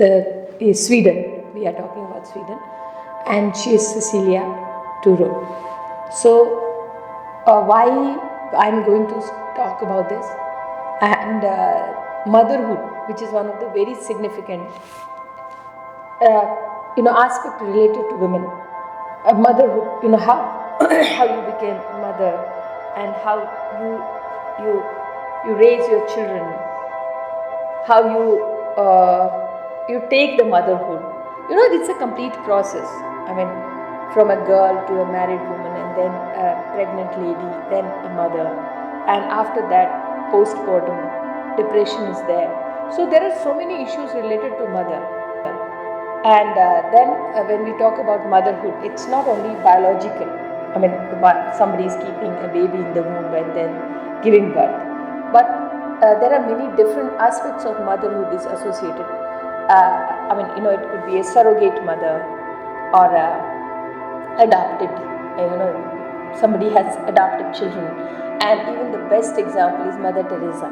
is Sweden. We are talking about Sweden, and she is Cecilia Turo. So, why I'm going to talk about this and motherhood, which is one of the very significant, aspect related to women. Motherhood, how how you became mother and how you raise your children, how you take the motherhood. It's a complete process. I mean, from a girl to a married woman, and then a pregnant lady, then a mother, and after that, postpartum depression is there. So there are so many issues related to mother. And then when we talk about motherhood, it's not only biological. I mean, somebody is keeping a baby in the womb and then giving birth. But there are many different aspects of motherhood is associated. It could be a surrogate mother or adopted. Somebody has adopted children. And even the best example is Mother Teresa.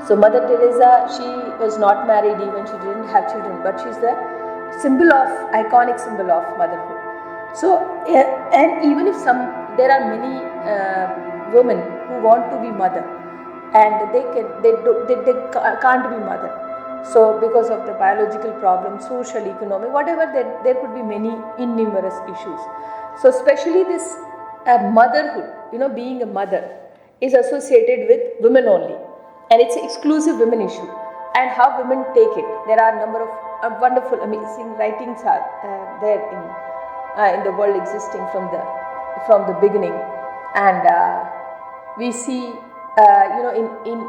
So Mother Teresa, she was not married even, she didn't have children, but she's the iconic symbol of motherhood. So, and even if there are many women who want to be mother, and they can't be mother. So, because of the biological problems, social, economic, whatever, there could be many innumerous issues. So, especially this motherhood, being a mother, is associated with women only, and it's an exclusive women issue. And how women take it. There are a number of wonderful, amazing writings are there in the world existing from the beginning, and we see in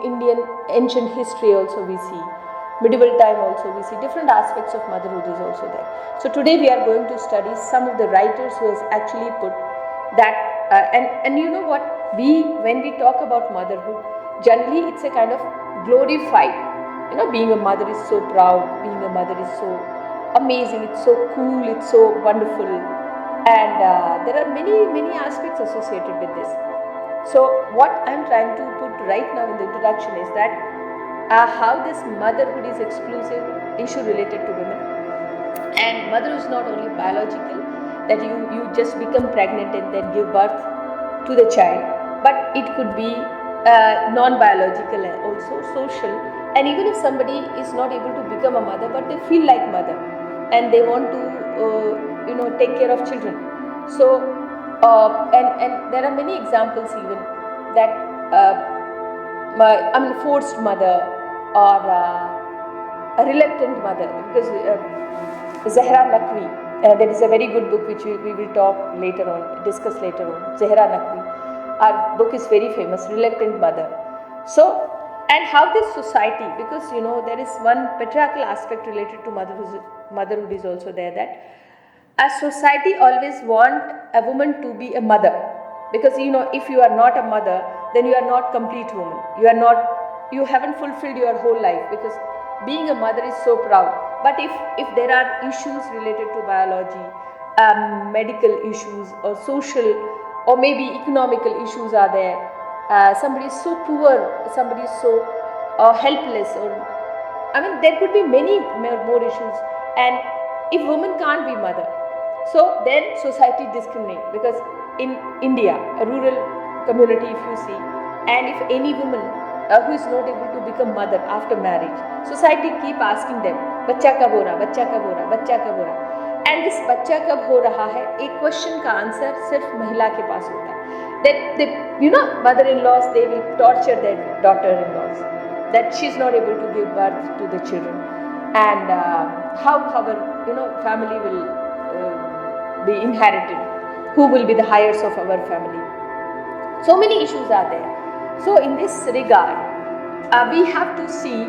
Indian ancient history also we see, medieval time also we see, different aspects of motherhood is also there. So today we are going to study some of the writers who has actually put that and you know what, when we talk about motherhood, generally it's a kind of glorified. Being a mother is so proud, being a mother is so amazing, it's so cool, it's so wonderful, and there are many aspects associated with this. So what I'm trying to put right now in the introduction is that how this motherhood is exclusive issue related to women, and mother is not only biological, that you just become pregnant and then give birth to the child, but it could be non-biological and also social. And even if somebody is not able to become a mother, but they feel like mother and they want to take care of children. So and there are many examples even that forced mother or a reluctant mother, because Zahra Naqvi, that is a very good book which we will discuss later on. Zahra Naqvi, our book is very famous, Reluctant Mother. So, and how this society, because there is one patriarchal aspect related to motherhood is also there, that a society always want a woman to be a mother, because if you are not a mother, then you are not complete woman. You haven't fulfilled your whole life, because being a mother is so proud. But if there are issues related to biology, medical issues or social or maybe economical issues are there, somebody is so poor, somebody is so helpless, or there could be many more issues. And if women can't be mother, so then society discriminate, because in India, a rural community if you see, and if any woman who is not able to become mother after marriage, society keep asking them, bachcha kab ho raha, bachcha kab ho raha, bachcha kab ho raha. And this bachcha kab ho raha hai, ek question ka answer sirf mahila ke paas hota hai. That mother-in-laws, they will torture their daughter-in-laws, that she is not able to give birth to the children, and how our family will be inherited, who will be the heirs of our family. So many issues are there. So in this regard, we have to see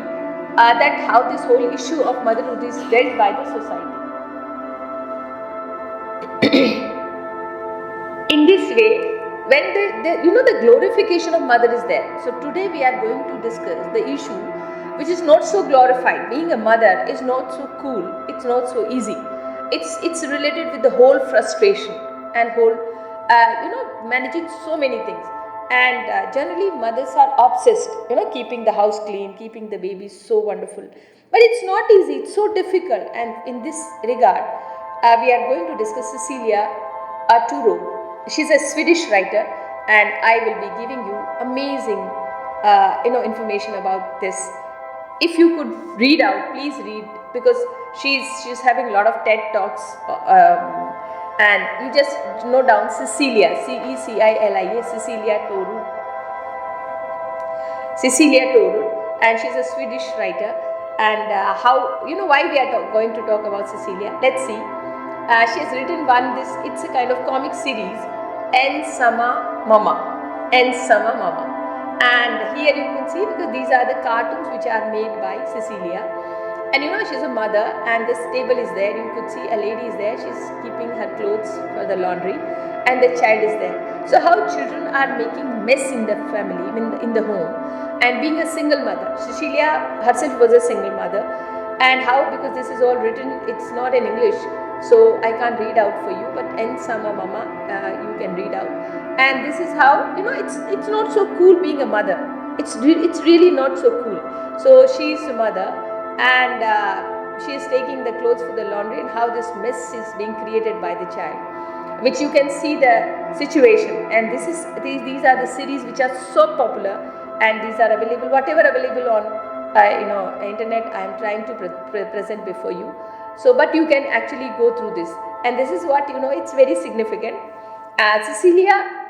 that how this whole issue of motherhood is dealt by the society. In this way, when the glorification of mother is there. So today we are going to discuss the issue which is not so glorified. Being a mother is not so cool, it's not so easy. It's related with the whole frustration and whole managing so many things. And generally mothers are obsessed, keeping the house clean, keeping the baby so wonderful. But it's not easy, it's so difficult. And in this regard, we are going to discuss Cecilia Arturo. She's a Swedish writer, and I will be giving you amazing information about this. If you could read out, please read, because she's having a lot of TED talks, and you just note down Cecilia, Cecilia, Cecilia Toru, and she's a Swedish writer. And how, why we are going to talk about Cecilia? Let's see. She has written it's a kind of comic series, Ensama Mama. And here you can see, because these are the cartoons which are made by Cecilia. And she's a mother, and this table is there. You could see a lady is there. She's keeping her clothes for the laundry, and the child is there. So how children are making mess in the family, in the home, and being a single mother. Cecilia herself was a single mother, and how, because this is all written, it's not in English, so I can't read out for you, but Ensama Mama, you can read out. And this is how, it's not so cool being a mother. It's really not so cool. So she is a mother, and she is taking the clothes for the laundry, and how this mess is being created by the child, which you can see the situation. And these are the series which are so popular, and these are available, whatever available on internet, I am trying to present before you. So, but you can actually go through this, and this is what, it's very significant. Cecilia,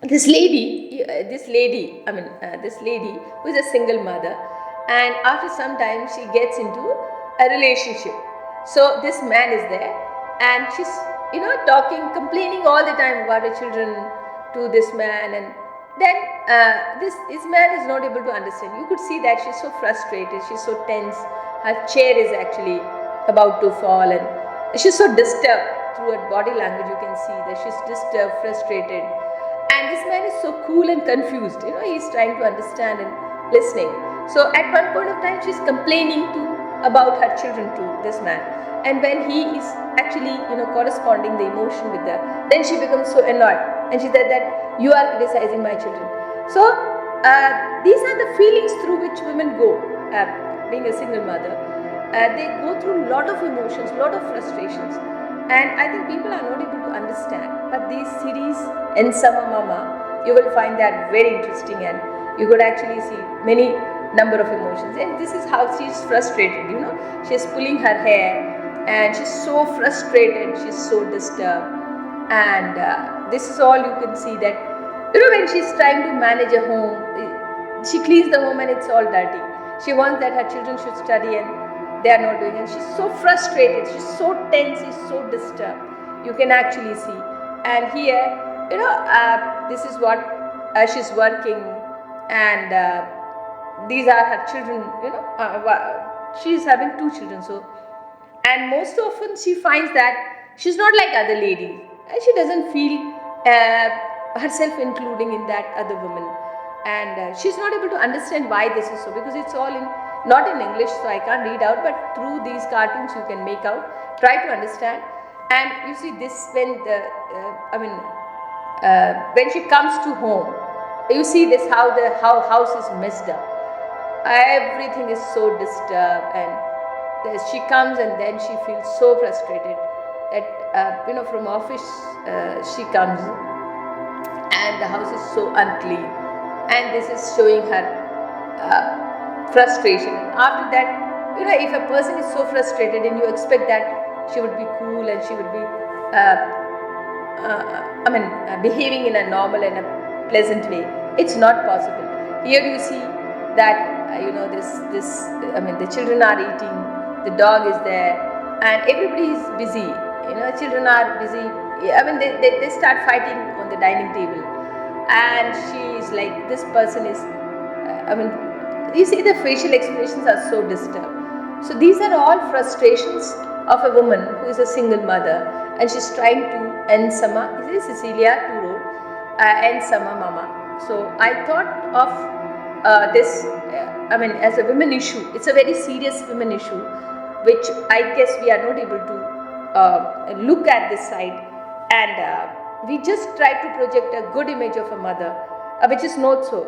this lady who is a single mother, and after some time she gets into a relationship. So this man is there, and she's complaining all the time about her children to this man, and then this man is not able to understand. You could see that she's so frustrated, she's so tense, her chair is actually about to fall, and she's so disturbed. Through her body language you can see that she's disturbed, frustrated, and this man is so cool and confused. He's trying to understand and listening. So at one point of time she's complaining about her children to this man, and when he is actually corresponding the emotion with her, then she becomes so annoyed, and she said that you are criticizing my children. So these are the feelings through which women go, being a single mother. They go through a lot of emotions, a lot of frustrations, and I think people are not able to understand. But these series, Ensama Mama, you will find that very interesting, and you could actually see many number of emotions. And this is how she is frustrated. She is pulling her hair, and she's so frustrated, she's so disturbed, and this is all you can see, that when she's trying to manage a home, she cleans the home and it's all dirty. She wants that her children should study, and they are not doing, and she's so frustrated, she's so tense, she's so disturbed, you can actually see. And here, this is what she's working, and these are her children. She is having 2 children. So, and most often she finds that she's not like other ladies, and she doesn't feel herself including in that other woman, and she's not able to understand why this is so, because it's all not in English, so I can't read out, but through these cartoons you can make out, try to understand. And you see this, when when she comes to home, you see this, how house is messed up, everything is so disturbed, and she comes, and then she feels so frustrated that from office she comes, and the house is so unclean, and this is showing her frustration. After that, if a person is so frustrated, and you expect that she would be cool, and she would be behaving in a normal and a pleasant way, it's not possible. Here you see that the children are eating, the dog is there, and everybody is busy. Children are busy. They start fighting on the dining table, and she is like, this person is you see the facial expressions are so disturbed. So these are all frustrations of a woman who is a single mother, and she's trying to Ensama. This is Cecilia Toru, Ensama Mama. So I thought of this as a women issue. It's a very serious women issue, which I guess we are not able to look at this side, and we just try to project a good image of a mother, which is not so.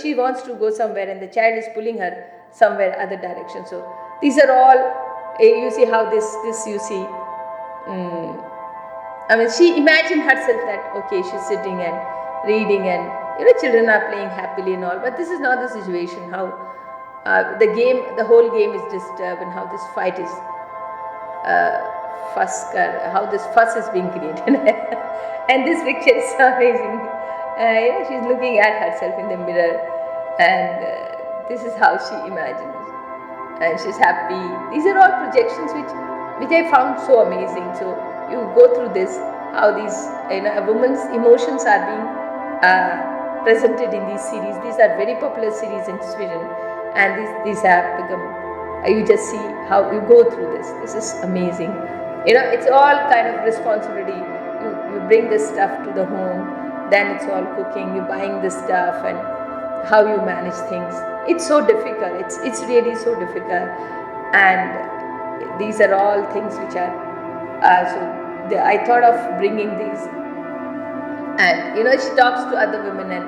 She wants to go somewhere, and the child is pulling her, somewhere other direction. So these are all, you see how this you see, I mean, she imagined herself that, okay, she's sitting and reading and, children are playing happily and all, but this is not the situation, how the whole game is disturbed, and how this fight is, how this fuss is being created. And this picture is so amazing. She's looking at herself in the mirror, and this is how she imagines, and she's happy. These are all projections which I found so amazing. So you go through this, how these, a woman's emotions are being presented in these series. These are very popular series in Sweden, and these have become, you just see how you go through this. This is amazing. It's all kind of responsibility. You bring this stuff to the home, then it's all cooking, you're buying this stuff, and how you manage things. It's so difficult. It's really so difficult. And these are all things which are, I thought of bringing these. And she talks to other women, and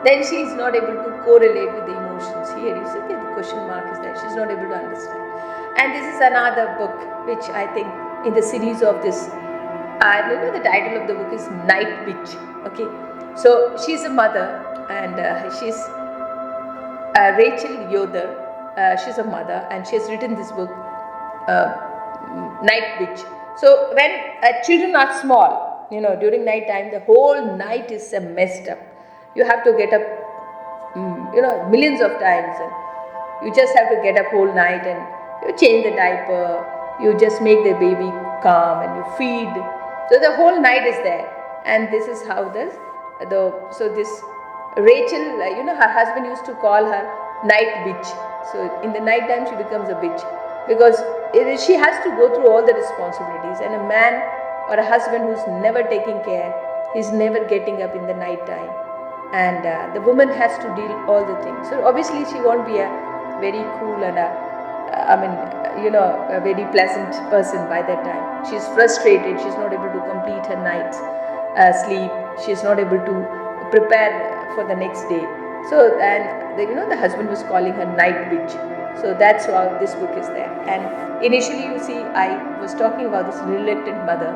then she is not able to correlate with the emotions. Here you see, the question mark is there. She's not able to understand. And this is another book which I think in the series of this, the title of the book is Night Witch. Okay, so she's a mother, and she's Rachel Yoder. She's a mother, and she has written this book, Night Witch. So when children are small, during night time, the whole night is messed up. You have to get up, millions of times, and you just have to get up whole night, and you change the diaper, you just make the baby calm, and you feed. So the whole night is there, and this is how this Rachel, her husband used to call her night witch. So in the night time she becomes a witch, because she has to go through all the responsibilities, and a man or a husband who's never taking care, he's never getting up in the night time, and the woman has to deal all the things. So obviously she won't be a very cool and a very pleasant person by that time. She's frustrated, she's not able to complete her night's sleep, she's not able to prepare for the next day. So, and the husband was calling her night witch. So that's how this book is there. And initially, you see, I was talking about this reluctant mother.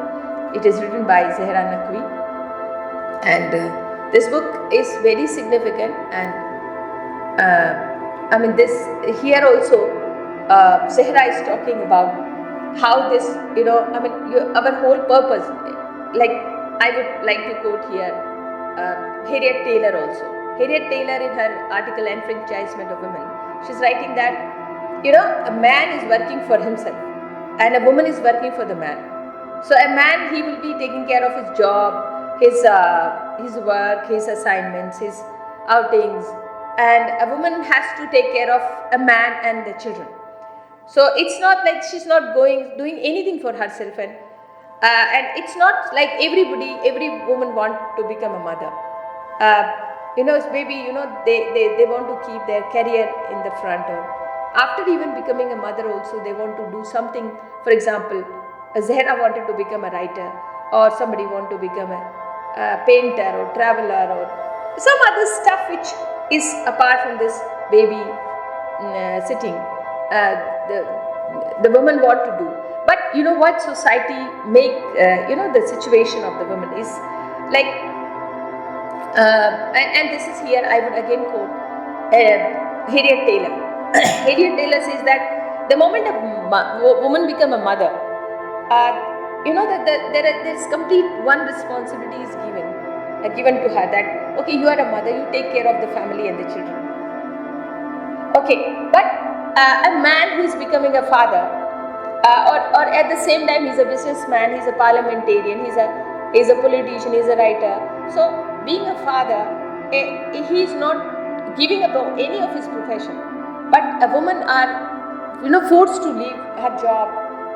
It is written by Zehra Naqvi, and this book is very significant. And this here also, Zehra is talking about how this, our whole purpose. Like I would like to quote here Harriet Taylor also. Harriet Taylor, in her article Enfranchisement of Women, she's writing that, a man is working for himself and a woman is working for the man. So a man, he will be taking care of his job, his work, his assignments, his outings, and a woman has to take care of a man and the children. So it's not like she's not doing anything for herself, and it's not like every woman want to become a mother. Maybe they want to keep their career in the front, or after even becoming a mother also they want to do something. For example, Zehra wanted to become a writer, or somebody want to become a painter or traveler or some other stuff which is apart from this baby sitting. The women want to do, but what society make the situation of the woman is like, and this is here I would again quote Harriet Taylor. Harriet Taylor says that the moment a woman become a mother, that there's complete one responsibility is given to her, that okay, you are a mother, you take care of the family and the children. Okay, but a man who is becoming a father, or at the same time he's a businessman, he's a parliamentarian, he's a politician, he's a writer. So being a father, he is not giving up any of his profession. But a woman are forced to leave her job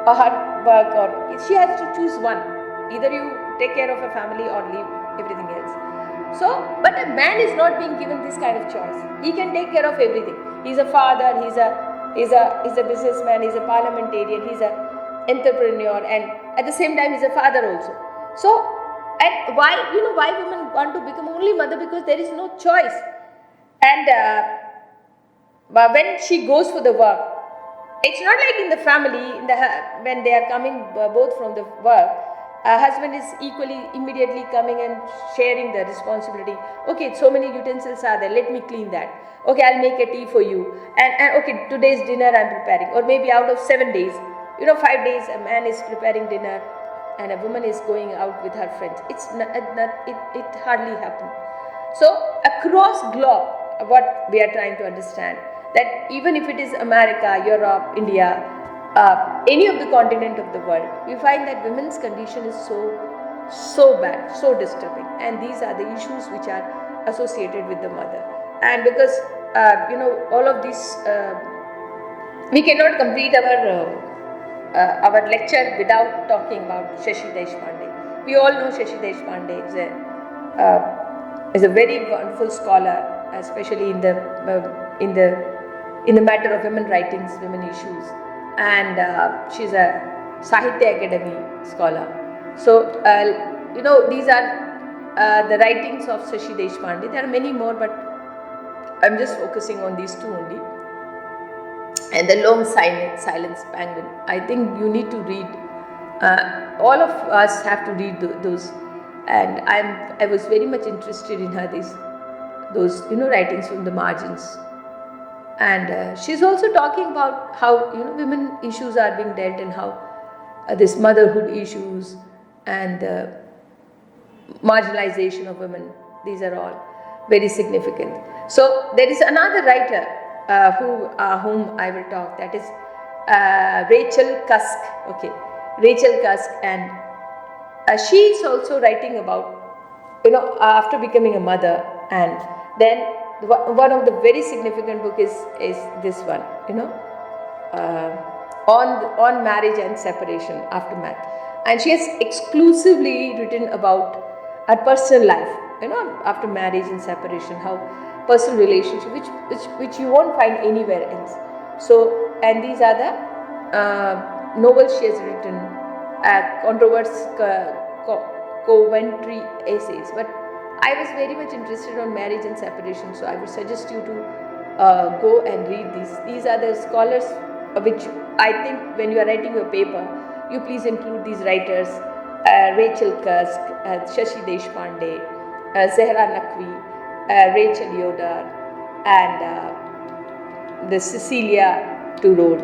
or her work, or she has to choose one. Either you take care of a family or leave everything else. So, but a man is not being given this kind of choice. He can take care of everything. He's a father, he's a businessman, he's a parliamentarian, he's an entrepreneur, and at the same time he's a father also. So, and why women want to become only mother? Because there is no choice. And But when she goes for the work, it's not like in the family, when they are coming both from the work, husband is equally immediately coming and sharing the responsibility. Okay, so many utensils are there, let me clean that. Okay, I'll make a tea for you. And okay, today's dinner I'm preparing. Or maybe out of 7 days, 5 days a man is preparing dinner and a woman is going out with her friends. It hardly happens. So across globe, what we are trying to understand, that even if it is America, Europe, India, any of the continent of the world, we find that women's condition is so bad, so disturbing, and these are the issues which are associated with the mother. And because all of these, we cannot complete our lecture without talking about Shashi Deshpande. We all know Shashi Deshpande is a very wonderful scholar, especially in the matter of women writings, women issues, and she's a Sahitya Academy scholar. So these are the writings of Shashi Deshpande. There are many more, but I'm just focusing on these two only. And the long silence penguin. I think you need to read. All of us have to read those. And I was very much interested in her those writings from the margins. And she's also talking about how women issues are being dealt, and how this motherhood issues and marginalization of women, these are all very significant. So there is another writer whom I will talk, that is Rachel Cusk. Okay, Rachel Cusk, and she is also writing about after becoming a mother, and then one of the very significant book is this one, on marriage and separation after marriage, and she has exclusively written about her personal life, after marriage and separation, how personal relationship which you won't find anywhere else. So, and these are the novels she has written, commentary essays. But I was very much interested on marriage and separation, so I would suggest you to go and read these. These are the scholars which I think when you are writing your paper, you please include these writers: Rachel Cusk, Shashi Deshpande, Zehra Naqvi, Rachel Yoder, and the Cecilia Turod.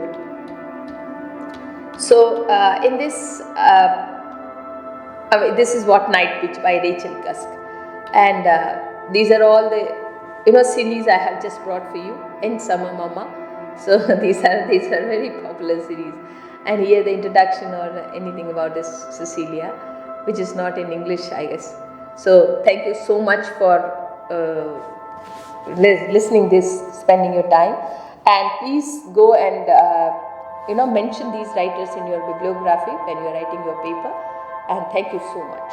So in this, this is What Night Pitch by Rachel Cusk, and these are all the series I have just brought for you in Summer Mama. So these are very popular series, and here the introduction or anything about this Cecilia, which is not in English, I guess. So thank you so much for listening this, spending your time, and please go and mention these writers in your bibliography when you are writing your paper, and thank you so much.